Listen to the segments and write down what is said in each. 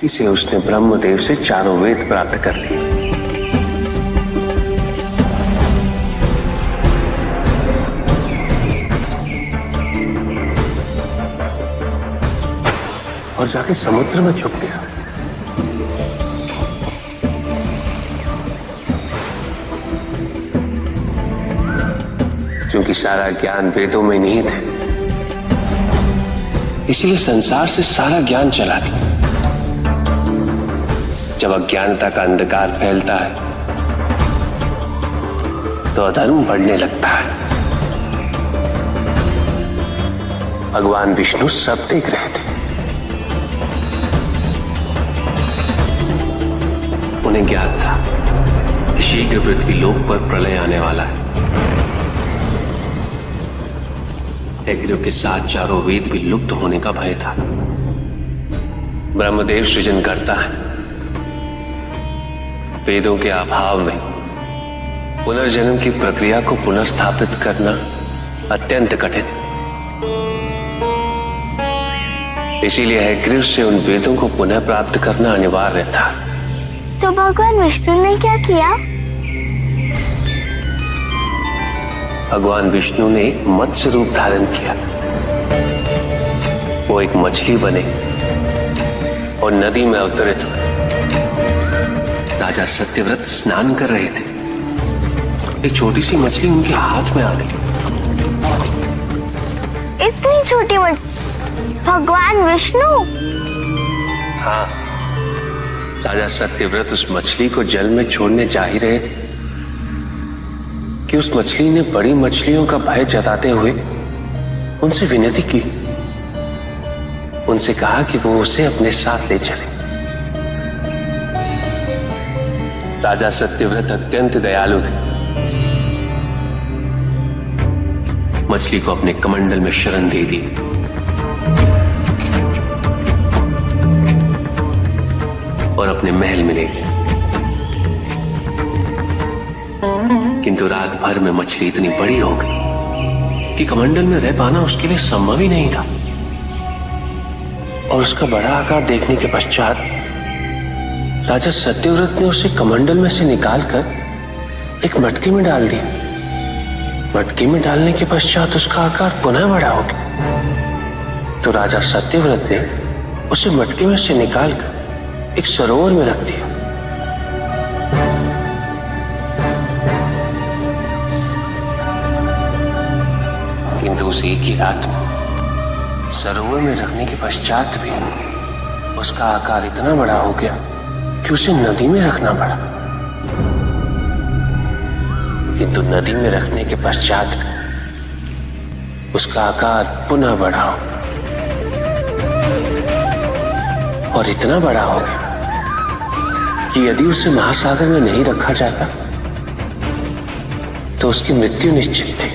से उसने ब्रह्मदेव से चारों वेद प्राप्त कर लिए। और जाके समुद्र में छुप गया। क्योंकि सारा ज्ञान वेदों में नहीं थे, इसलिए संसार से सारा ज्ञान चला गया। जब अज्ञानता का अंधकार फैलता है तो अधर्म बढ़ने लगता है। भगवान विष्णु सब देख रहे थे। उन्हें ज्ञात था कि शीघ्र पृथ्वी लोक पर प्रलय आने वाला है। अग्नियों के साथ चारों वेद भी लुप्त होने का भय था। ब्रह्मदेव सृजन करता है। वेदों के अभाव में पुनर्जन्म की प्रक्रिया को पुनर्स्थापित करना अत्यंत कठिन। इसीलिए हयग्रीव से उन वेदों को पुनः प्राप्त करना अनिवार्य था। तो भगवान विष्णु ने क्या किया? भगवान विष्णु ने एक मत्स्य रूप धारण किया। वो एक मछली बने और नदी में अवतरित हुए। राजा सत्यव्रत स्नान कर रहे थे। एक छोटी सी मछली उनके हाथ में आ गई। इतनी छोटी मछली? भगवान विष्णु? हाँ, राजा सत्यव्रत उस मछली को जल में छोड़ने जा ही रहे थे कि उस मछली ने बड़ी मछलियों का भय जताते हुए उनसे विनती की। उनसे कहा कि वो उसे अपने साथ ले चले। राजा सत्यव्रत अत्यंत दयालु थे। मछली को अपने कमंडल में शरण दे दी और अपने महल में ले गए। किंतु रात भर में मछली इतनी बड़ी हो गई कि कमंडल में रह पाना उसके लिए संभव ही नहीं था। और उसका बड़ा आकार देखने के पश्चात राजा सत्यव्रत ने उसे कमंडल में से निकालकर एक मटके में डाल दिया। मटके में डालने के पश्चात उसका आकार पुनः बड़ा हो गया। तो राजा सत्यव्रत ने उसे मटके में से निकालकर एक सरोवर में रख दिया। किंतु उस एक ही रात में सरोवर में रखने के पश्चात भी उसका आकार इतना बड़ा हो गया कि उसे नदी में रखना पड़ा। किंतु नदी में रखने के पश्चात उसका आकार पुनः बड़ा हो और इतना बड़ा हो गया कि यदि उसे महासागर में नहीं रखा जाता तो उसकी मृत्यु निश्चित थी।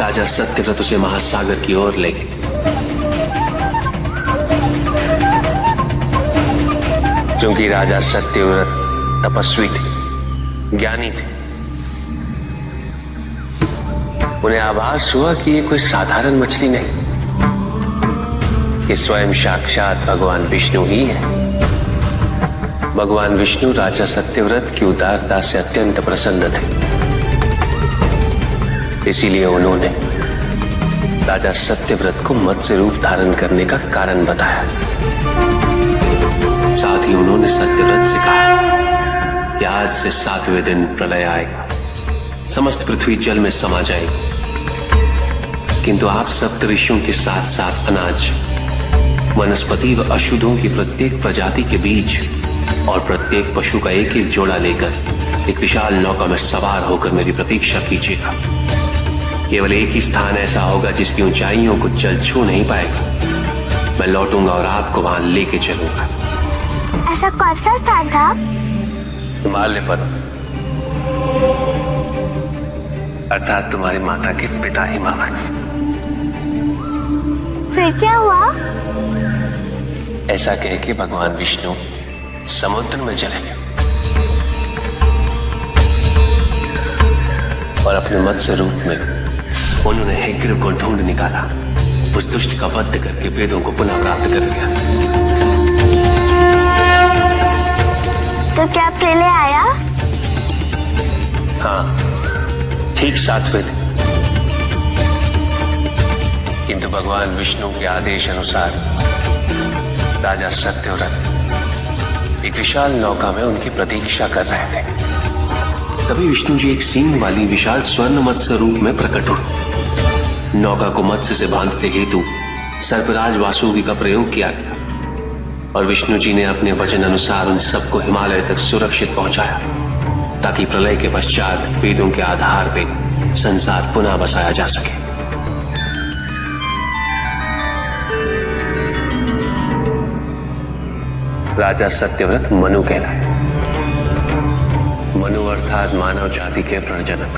राजा सत्यव्रत उसे महासागर की ओर ले गए। क्योंकि राजा सत्यव्रत तपस्वी थे, ज्ञानी थे, उन्हें आभास हुआ कि ये कोई साधारण मछली नहीं, कि स्वयं साक्षात भगवान विष्णु ही है। भगवान विष्णु राजा सत्यव्रत की उदारता से अत्यंत प्रसन्न थे। इसीलिए उन्होंने राजा सत्यव्रत को मत्स्य रूप धारण करने का कारण बताया। साथ ही उन्होंने सत्यव्रत से कहा कि आज से 7वें दिन प्रलय आएगा, समस्त पृथ्वी जल में समा जाएगी। किंतु आप सप्त ऋषियों के साथ साथ अनाज, वनस्पति व अशुद्धों की प्रत्येक प्रजाति के बीज और प्रत्येक पशु का एक एक जोड़ा लेकर एक विशाल नौका में सवार होकर मेरी प्रतीक्षा कीजिएगा। केवल एक ही स्थान ऐसा होगा जिसकी ऊंचाइयों को जल छू नहीं पाएगा। मैं लौटूंगा और आपको वहां लेके चलूंगा। ऐसा कौन सा स्थान था? हिमालय पर्वत, अर्थात तुम्हारी माता के पिता हिमालय। फिर क्या हुआ? ऐसा कह के भगवान विष्णु समुद्र में चले गए और अपने मत्स्य रूप में उन्होंने हयग्रीव को ढूंढ निकाला। उस दुष्ट का वध करके वेदों को पुनः प्राप्त कर लिया। तो क्या प्रलय आया? हाँ, ठीक 7वें दिन। किंतु भगवान विष्णु के आदेश अनुसार राजा सत्यव्रत एक विशाल नौका में उनकी प्रतीक्षा कर रहे थे। तभी विष्णु जी एक सींग वाली विशाल स्वर्ण मत्स्य रूप में प्रकट हुए। नौका को मत्स्य से बांधते हेतु सर्पराज वासुकी का प्रयोग किया गया और विष्णु जी ने अपने वचन अनुसार उन सबको हिमालय तक सुरक्षित पहुंचाया, ताकि प्रलय के पश्चात वेदों के आधार पर संसार पुनः बसाया जा सके। राजा सत्यव्रत मनु कहलाए। मनु अर्थात मानव जाति के प्रणजनक।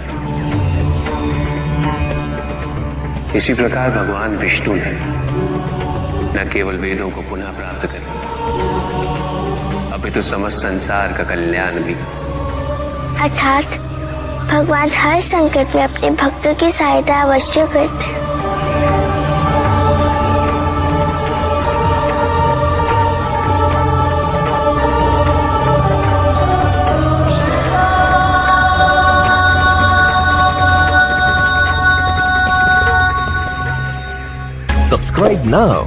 इसी प्रकार भगवान विष्णु ने न केवल वेदों को पुनः प्राप्त कर, अपितु समस्त संसार का कल्याण भी। अर्थात भगवान हर संकट में अपने भक्तों की सहायता अवश्य करते हैं। Subscribe now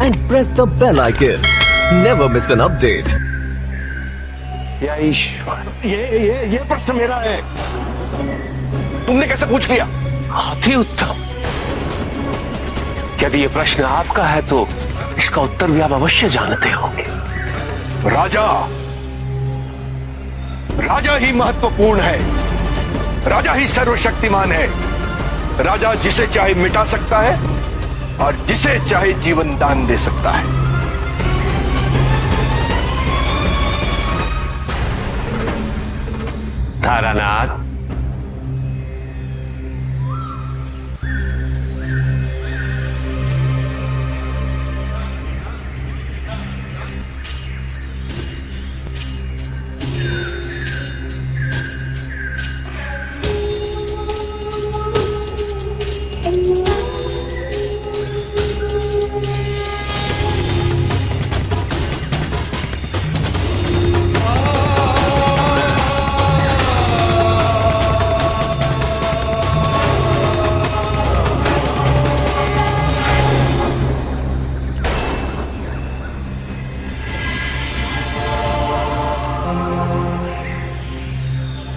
and press the bell icon. Never miss an update. या ईश्वर, ये प्रश्न मेरा है, तुमने कैसे पूछ लिया? अति उत्तम। यदि ये प्रश्न आपका है तो इसका उत्तर भी आप अवश्य जानते होंगे। राजा ही महत्वपूर्ण है। राजा ही सर्वशक्तिमान है। राजा जिसे चाहे मिटा सकता है और जिसे चाहे जीवन दान दे सकता है। तारानाथ,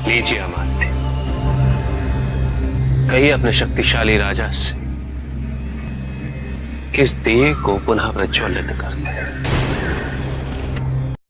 लीजिए अमात्य, कहिए अपने शक्तिशाली राजा से किस दिए को पुनः प्रज्वलित करते हैं।